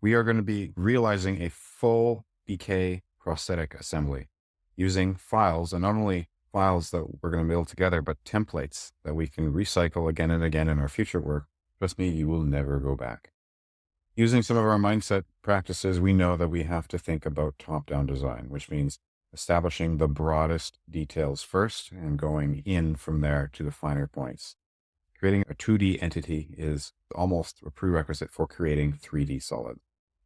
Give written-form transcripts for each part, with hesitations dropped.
We are going to be realizing a full BK prosthetic assembly using files, and not only files that we're going to build together, but templates that we can recycle again and again in our future work. Trust me, you will never go back. Using some of our mindset practices, we know that we have to think about top-down design, which means establishing the broadest details first and going in from there to the finer points. Creating a 2D entity is almost a prerequisite for creating 3D solid.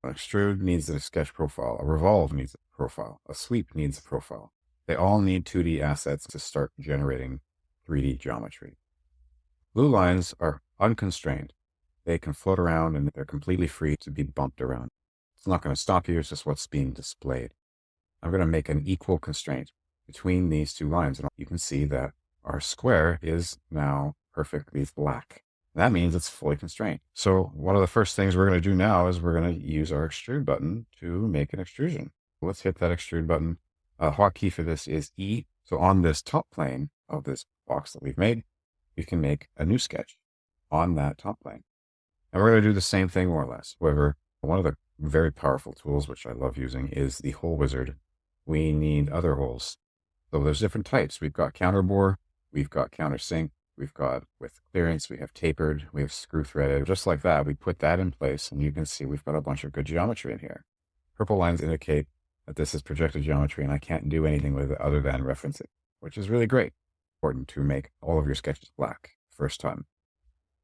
An extrude needs a sketch profile, a revolve needs a profile, a sweep needs a profile. They all need 2D assets to start generating 3D geometry. Blue lines are unconstrained. They can float around and they're completely free to be bumped around. It's not going to stop you, it's just what's being displayed. I'm going to make an equal constraint between these two lines, and you can see that our square is now perfectly black. That means it's fully constrained. So one of the first things we're going to do now is we're going to use our extrude button to make an extrusion. Let's hit that extrude button. Hotkey for this is E. So on this top plane of this box that we've made, we can make a new sketch on that top plane. And we're going to do the same thing more or less. However, one of the very powerful tools, which I love using, is the hole wizard. We need other holes. So there's different types. We've got counterbore, we've got countersink, we've got with clearance, we have tapered, we have screw threaded. Just like that, we put that in place and you can see we've got a bunch of good geometry in here. Purple lines indicate that this is projected geometry and I can't do anything with it other than reference it, which is really great. Important to make all of your sketches black first time.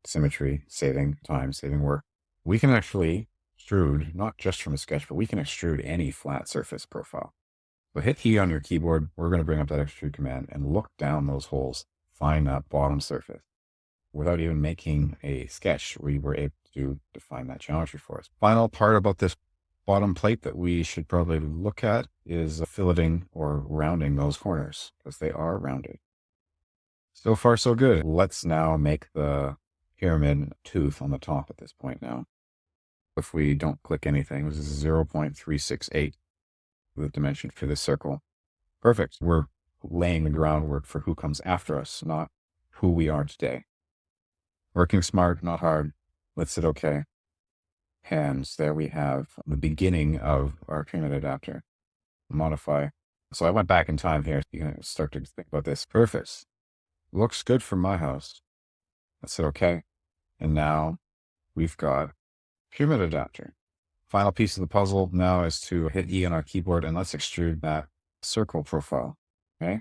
Symmetry, saving time, saving work. We can actually extrude, not just from a sketch, but we can extrude any flat surface profile. So hit E on your keyboard. We're going to bring up that extrude command and look down those holes, find that bottom surface. Without even making a sketch, we were able to define that geometry for us. Final part about this bottom plate that we should probably look at is filleting or rounding those corners because they are rounded. So far, so good. Let's now make the pyramid tooth on the top at this point now. If we don't click anything, this is 0.368, the dimension for this circle. Perfect. We're laying the groundwork for who comes after us, not who we are today. Working smart, not hard. Let's hit OK. And there we have the beginning of our pyramid adapter. Modify. So I went back in time here. You can start to think about this. Perfect. Looks good for my house. Let's hit OK. And now we've got pyramid adapter. Final piece of the puzzle now is to hit E on our keyboard and let's extrude that circle profile. Okay.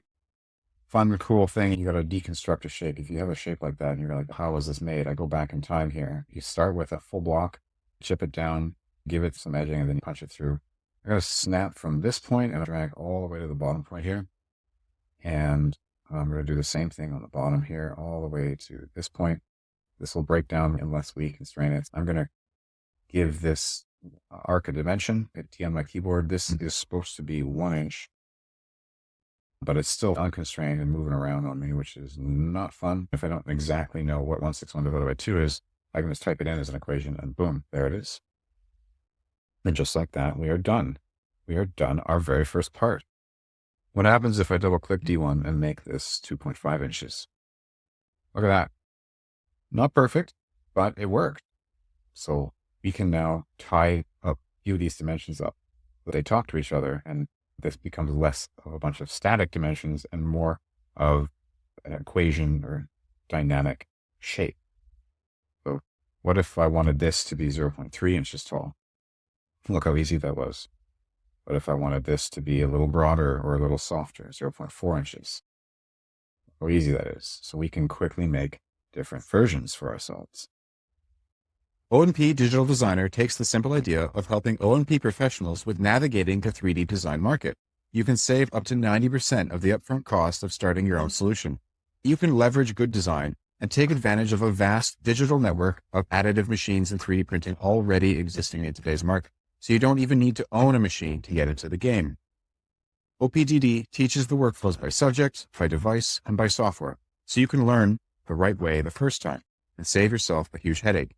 Fun, cool thing. You got to deconstruct a shape. If you have a shape like that and you're like, how was this made? I go back in time here. You start with a full block, chip it down, give it some edging, and then punch it through. I'm going to snap from this point and drag all the way to the bottom point here. And I'm going to do the same thing on the bottom here, all the way to this point. This will break down unless we constrain it. I'm going to give this arc a dimension. Hit T on my keyboard. This is supposed to be 1 inch, but it's still unconstrained and moving around on me, which is not fun. If I don't exactly know what 161 divided by 2 is, I can just type it in as an equation and boom, there it is. And just like that, we are done. We are done our very first part. What happens if I double click D1 and make this 2.5 inches? Look at that. Not perfect, but it worked. So we can now tie a few of these dimensions up. They talk to each other, and this becomes less of a bunch of static dimensions and more of an equation or dynamic shape. So what if I wanted this to be 0.3 inches tall? Look how easy that was. What if I wanted this to be a little broader or a little softer, 0.4 inches? How easy that is. So we can quickly make different versions for ourselves. O+P Digital Designer takes the simple idea of helping O+P professionals with navigating the 3D design market. You can save up to 90% of the upfront cost of starting your own solution. You can leverage good design and take advantage of a vast digital network of additive machines and 3D printing already existing in today's market. So you don't even need to own a machine to get into the game. OPDD teaches the workflows by subject, by device, and by software, so you can learn the right way the first time and save yourself a huge headache.